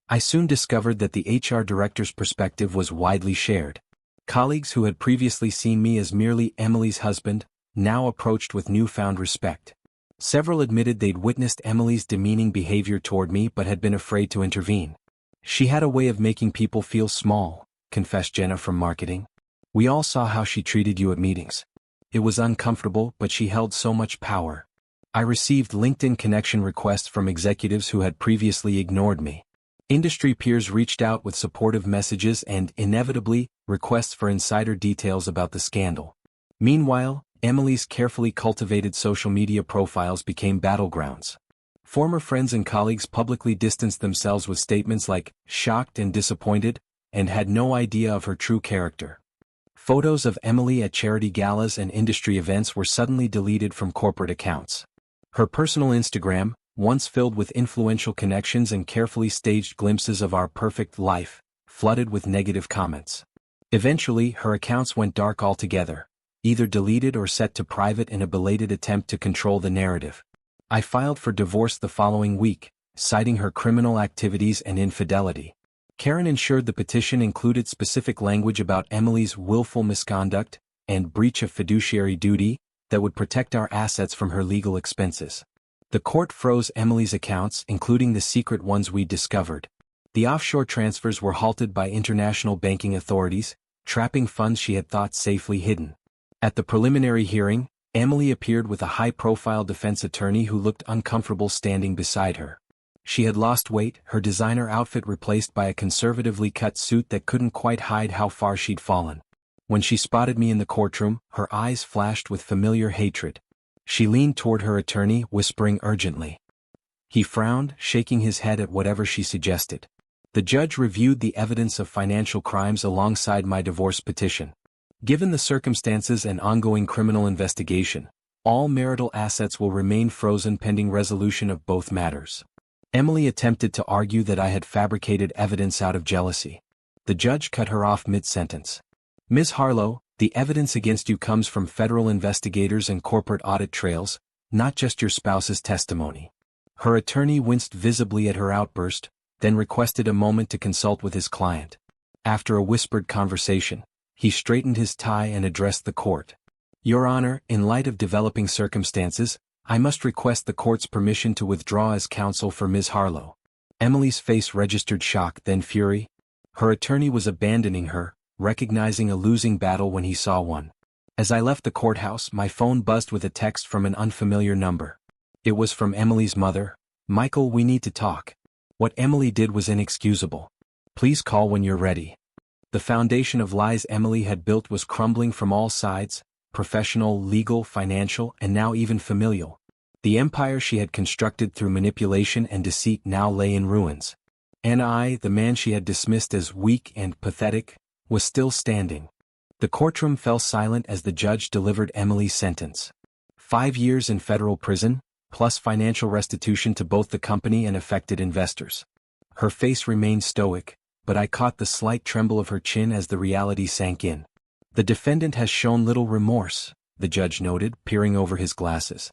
I soon discovered that the HR director's perspective was widely shared. Colleagues who had previously seen me as merely Emily's husband, now approached with newfound respect. Several admitted they'd witnessed Emily's demeaning behavior toward me but had been afraid to intervene. She had a way of making people feel small, confessed Jenna from marketing. We all saw how she treated you at meetings. It was uncomfortable, but she held so much power. I received LinkedIn connection requests from executives who had previously ignored me. Industry peers reached out with supportive messages and, inevitably, requests for insider details about the scandal. Meanwhile, Emily's carefully cultivated social media profiles became battlegrounds. Former friends and colleagues publicly distanced themselves with statements like, shocked and disappointed, and had no idea of her true character. Photos of Emily at charity galas and industry events were suddenly deleted from corporate accounts. Her personal Instagram, once filled with influential connections and carefully staged glimpses of our perfect life, flooded with negative comments. Eventually, her accounts went dark altogether, either deleted or set to private in a belated attempt to control the narrative. I filed for divorce the following week, citing her criminal activities and infidelity. Karen ensured the petition included specific language about Emily's willful misconduct and breach of fiduciary duty that would protect our assets from her legal expenses. The court froze Emily's accounts, including the secret ones we discovered. The offshore transfers were halted by international banking authorities, trapping funds she had thought safely hidden. At the preliminary hearing, Emily appeared with a high-profile defense attorney who looked uncomfortable standing beside her. She had lost weight, her designer outfit replaced by a conservatively cut suit that couldn't quite hide how far she'd fallen. When she spotted me in the courtroom, her eyes flashed with familiar hatred. She leaned toward her attorney, whispering urgently. He frowned, shaking his head at whatever she suggested. The judge reviewed the evidence of financial crimes alongside my divorce petition. Given the circumstances and ongoing criminal investigation, all marital assets will remain frozen pending resolution of both matters. Emily attempted to argue that I had fabricated evidence out of jealousy. The judge cut her off mid-sentence. Ms. Harlow, the evidence against you comes from federal investigators and corporate audit trails, not just your spouse's testimony. Her attorney winced visibly at her outburst, then requested a moment to consult with his client. After a whispered conversation, he straightened his tie and addressed the court. Your Honor, in light of developing circumstances, I must request the court's permission to withdraw as counsel for Ms. Harlow. Emily's face registered shock, then fury. Her attorney was abandoning her, recognizing a losing battle when he saw one. As I left the courthouse, my phone buzzed with a text from an unfamiliar number. It was from Emily's mother. Michael, we need to talk. What Emily did was inexcusable. Please call when you're ready. The foundation of lies Emily had built was crumbling from all sides: professional, legal, financial, and now even familial. The empire she had constructed through manipulation and deceit now lay in ruins. And I, the man she had dismissed as weak and pathetic, was still standing. The courtroom fell silent as the judge delivered Emily's sentence. 5 years in federal prison, plus financial restitution to both the company and affected investors. Her face remained stoic, but I caught the slight tremble of her chin as the reality sank in. The defendant has shown little remorse, the judge noted, peering over his glasses,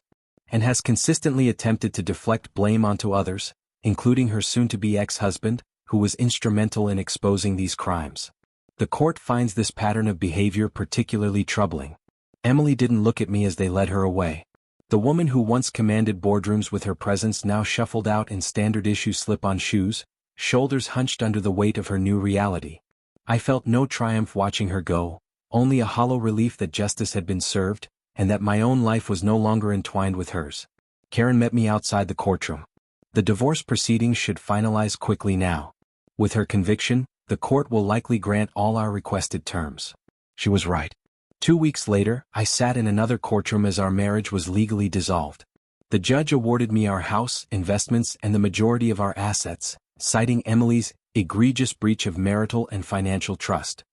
and has consistently attempted to deflect blame onto others, including her soon-to-be ex-husband, who was instrumental in exposing these crimes. The court finds this pattern of behavior particularly troubling. Emily didn't look at me as they led her away. The woman who once commanded boardrooms with her presence now shuffled out in standard-issue slip-on shoes, shoulders hunched under the weight of her new reality. I felt no triumph watching her go, only a hollow relief that justice had been served, and that my own life was no longer entwined with hers. Karen met me outside the courtroom. The divorce proceedings should finalize quickly now. With her conviction, the court will likely grant all our requested terms. She was right. 2 weeks later, I sat in another courtroom as our marriage was legally dissolved. The judge awarded me our house, investments, and the majority of our assets, citing Emily's egregious breach of marital and financial trust.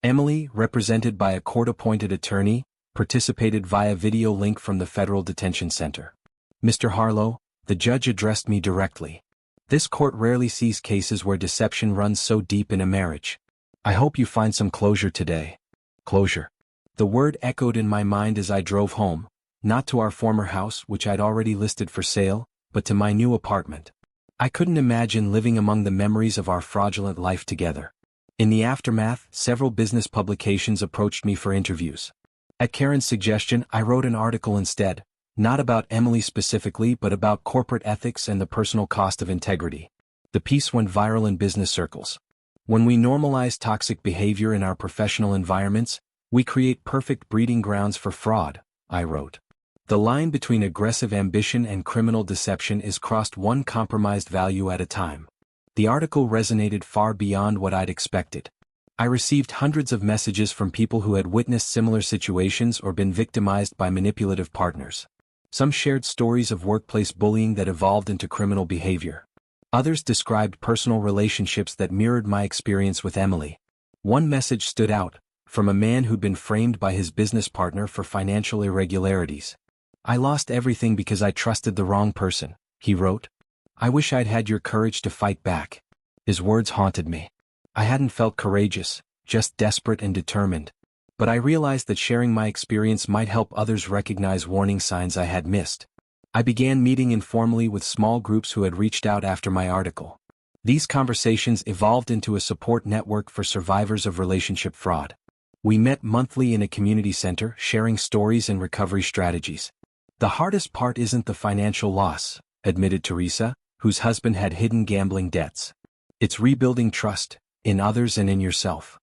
Emily, represented by a court-appointed attorney, participated via video link from the Federal Detention Center. Mr. Harlow, the judge addressed me directly. This court rarely sees cases where deception runs so deep in a marriage. I hope you find some closure today. Closure. The word echoed in my mind as I drove home, not to our former house, which I'd already listed for sale, but to my new apartment. I couldn't imagine living among the memories of our fraudulent life together. In the aftermath, several business publications approached me for interviews. At Karen's suggestion, I wrote an article instead, not about Emily specifically but about corporate ethics and the personal cost of integrity. The piece went viral in business circles. When we normalize toxic behavior in our professional environments, we create perfect breeding grounds for fraud, I wrote. The line between aggressive ambition and criminal deception is crossed one compromised value at a time. The article resonated far beyond what I'd expected. I received hundreds of messages from people who had witnessed similar situations or been victimized by manipulative partners. Some shared stories of workplace bullying that evolved into criminal behavior. Others described personal relationships that mirrored my experience with Emily. One message stood out, from a man who'd been framed by his business partner for financial irregularities. "I lost everything because I trusted the wrong person," he wrote. "I wish I'd had your courage to fight back." His words haunted me. I hadn't felt courageous, just desperate and determined. But I realized that sharing my experience might help others recognize warning signs I had missed. I began meeting informally with small groups who had reached out after my article. These conversations evolved into a support network for survivors of relationship fraud. We met monthly in a community center, sharing stories and recovery strategies. "The hardest part isn't the financial loss," admitted Teresa, whose husband had hidden gambling debts. "It's rebuilding trust, in others and in yourself."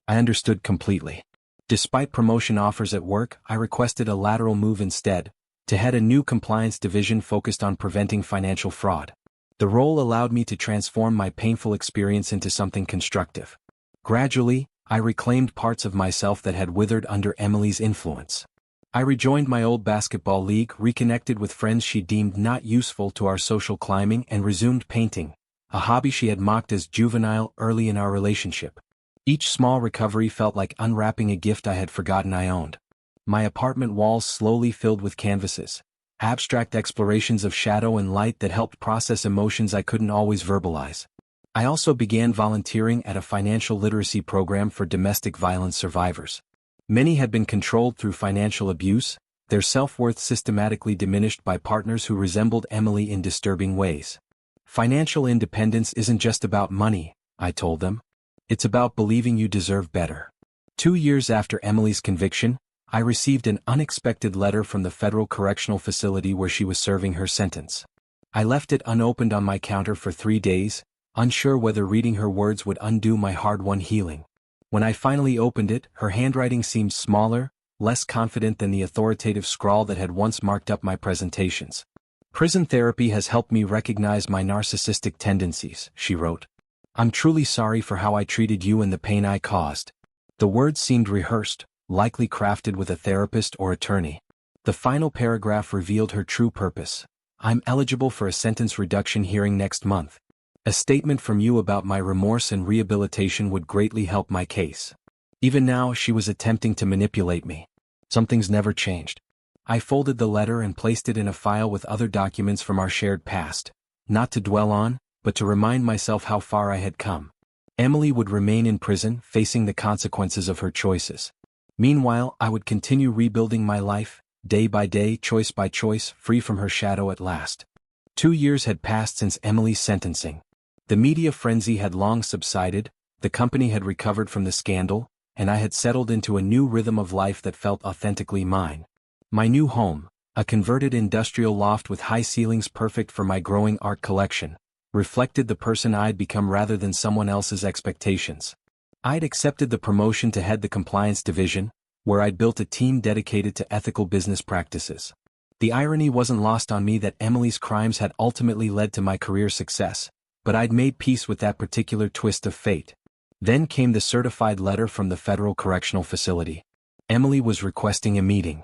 I understood completely. Despite promotion offers at work, I requested a lateral move instead, to head a new compliance division focused on preventing financial fraud. The role allowed me to transform my painful experience into something constructive. Gradually, I reclaimed parts of myself that had withered under Emily's influence. I rejoined my old basketball league, reconnected with friends she deemed not useful to our social climbing, and resumed painting, a hobby she had mocked as juvenile early in our relationship. Each small recovery felt like unwrapping a gift I had forgotten I owned. My apartment walls slowly filled with canvases, abstract explorations of shadow and light that helped process emotions I couldn't always verbalize. I also began volunteering at a financial literacy program for domestic violence survivors. Many had been controlled through financial abuse, their self-worth systematically diminished by partners who resembled Emily in disturbing ways. "Financial independence isn't just about money," I told them. "It's about believing you deserve better." 2 years after Emily's conviction, I received an unexpected letter from the federal correctional facility where she was serving her sentence. I left it unopened on my counter for 3 days, unsure whether reading her words would undo my hard-won healing. When I finally opened it, her handwriting seemed smaller, less confident than the authoritative scrawl that had once marked up my presentations. "Prison therapy has helped me recognize my narcissistic tendencies," she wrote. I'm truly sorry for how I treated you and the pain I caused. The words seemed rehearsed, likely crafted with a therapist or attorney. The final paragraph revealed her true purpose. I'm eligible for a sentence reduction hearing next month. A statement from you about my remorse and rehabilitation would greatly help my case. Even now she was attempting to manipulate me. Something's never changed. I folded the letter and placed it in a file with other documents from our shared past, not to dwell on, but to remind myself how far I had come. Emily would remain in prison, facing the consequences of her choices. Meanwhile, I would continue rebuilding my life, day by day, choice by choice, free from her shadow at last. 2 years had passed since Emily's sentencing. The media frenzy had long subsided, the company had recovered from the scandal, and I had settled into a new rhythm of life that felt authentically mine. My new home, a converted industrial loft with high ceilings perfect for my growing art collection, reflected the person I'd become rather than someone else's expectations. I'd accepted the promotion to head the compliance division, where I'd built a team dedicated to ethical business practices. The irony wasn't lost on me that Emily's crimes had ultimately led to my career success, but I'd made peace with that particular twist of fate. Then came the certified letter from the Federal Correctional Facility. Emily was requesting a meeting.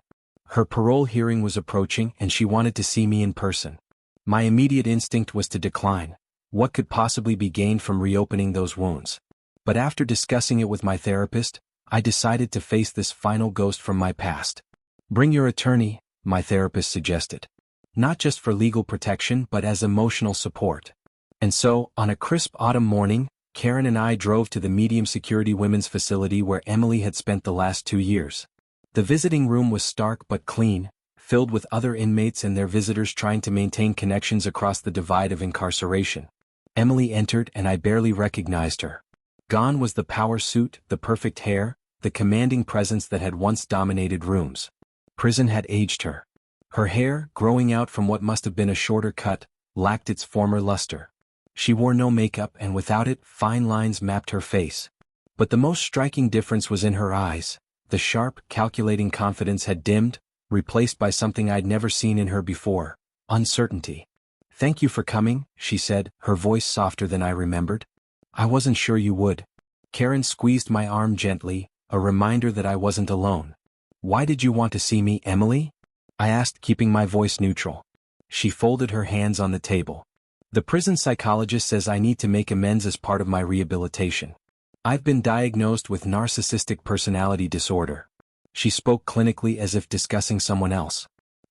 Her parole hearing was approaching and she wanted to see me in person. My immediate instinct was to decline. What could possibly be gained from reopening those wounds? But after discussing it with my therapist, I decided to face this final ghost from my past. Bring your attorney, my therapist suggested. Not just for legal protection but as emotional support. And so, on a crisp autumn morning, Karen and I drove to the medium-security women's facility where Emily had spent the last 2 years. The visiting room was stark but clean, filled with other inmates and their visitors trying to maintain connections across the divide of incarceration. Emily entered and I barely recognized her. Gone was the power suit, the perfect hair, the commanding presence that had once dominated rooms. Prison had aged her. Her hair, growing out from what must have been a shorter cut, lacked its former luster. She wore no makeup and without it, fine lines mapped her face. But the most striking difference was in her eyes. The sharp, calculating confidence had dimmed, replaced by something I'd never seen in her before: uncertainty. "Thank you for coming," she said, her voice softer than I remembered. "I wasn't sure you would." Karen squeezed my arm gently, a reminder that I wasn't alone. "Why did you want to see me, Emily?" I asked, keeping my voice neutral. She folded her hands on the table. "The prison psychologist says I need to make amends as part of my rehabilitation. I've been diagnosed with narcissistic personality disorder." She spoke clinically as if discussing someone else.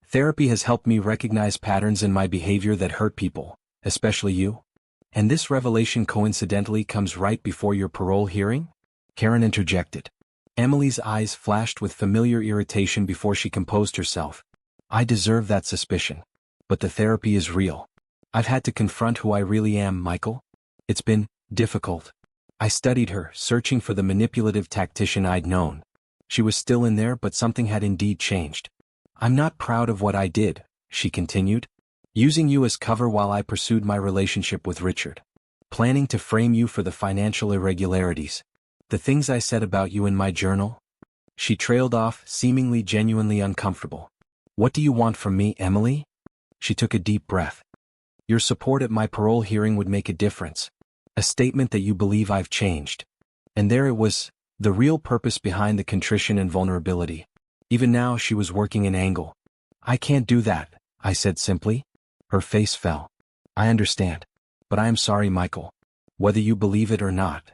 "Therapy has helped me recognize patterns in my behavior that hurt people, especially you. And this revelation coincidentally comes right before your parole hearing?" Karen interjected. Emily's eyes flashed with familiar irritation before she composed herself. "I deserve that suspicion. But the therapy is real. I've had to confront who I really am, Michael. It's been difficult." I studied her, searching for the manipulative tactician I'd known. She was still in there, but something had indeed changed. "I'm not proud of what I did," she continued. "Using you as cover while I pursued my relationship with Richard. Planning to frame you for the financial irregularities. The things I said about you in my journal." She trailed off, seemingly genuinely uncomfortable. "What do you want from me, Emily?" She took a deep breath. "Your support at my parole hearing would make a difference. A statement that you believe I've changed." And there it was, the real purpose behind the contrition and vulnerability. Even now she was working an angle. "I can't do that," I said simply. Her face fell. "I understand. But I am sorry, Michael. Whether you believe it or not."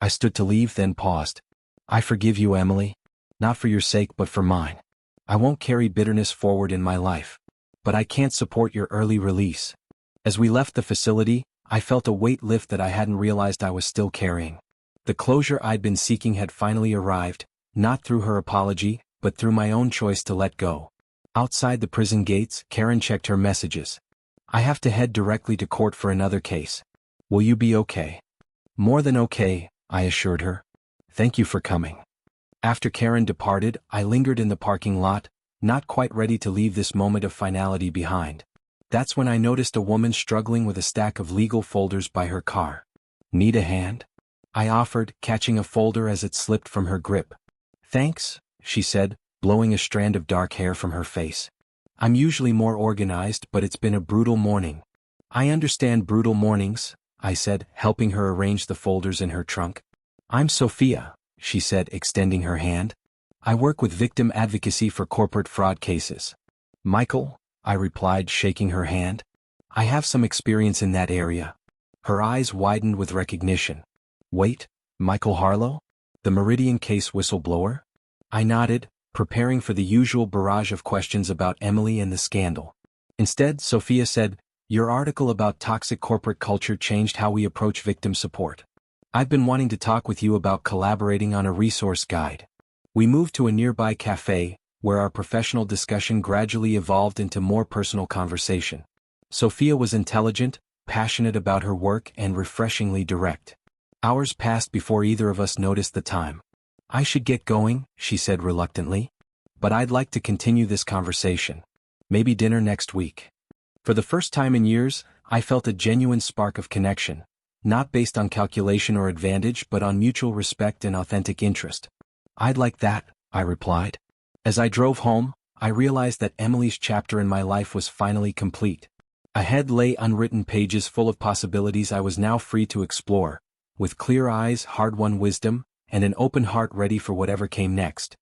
I stood to leave, then paused. "I forgive you, Emily. Not for your sake but for mine. I won't carry bitterness forward in my life. But I can't support your early release." As we left the facility, I felt a weight lift that I hadn't realized I was still carrying. The closure I'd been seeking had finally arrived, not through her apology, but through my own choice to let go. Outside the prison gates, Karen checked her messages. "I have to head directly to court for another case. Will you be okay?" "More than okay," I assured her. "Thank you for coming." After Karen departed, I lingered in the parking lot, not quite ready to leave this moment of finality behind. That's when I noticed a woman struggling with a stack of legal folders by her car. "Need a hand?" I offered, catching a folder as it slipped from her grip. "Thanks," she said, blowing a strand of dark hair from her face. "I'm usually more organized, but it's been a brutal morning." "I understand brutal mornings," I said, helping her arrange the folders in her trunk. I'm Sophia, she said, extending her hand. I work with victim advocacy for corporate fraud cases. Michael, I replied, shaking her hand. I have some experience in that area. Her eyes widened with recognition. Wait, Michael Harlow? The Meridian case whistleblower? I nodded, preparing for the usual barrage of questions about Emily and the scandal. Instead, Sophia said, your article about toxic corporate culture changed how we approach victim support. I've been wanting to talk with you about collaborating on a resource guide. We moved to a nearby cafe, where our professional discussion gradually evolved into more personal conversation. Sophia was intelligent, passionate about her work, and refreshingly direct. Hours passed before either of us noticed the time. I should get going, she said reluctantly. But I'd like to continue this conversation. Maybe dinner next week. For the first time in years, I felt a genuine spark of connection, not based on calculation or advantage but on mutual respect and authentic interest. I'd like that, I replied. As I drove home, I realized that Emily's chapter in my life was finally complete. Ahead lay unwritten pages full of possibilities I was now free to explore, with clear eyes, hard-won wisdom, and an open heart ready for whatever came next.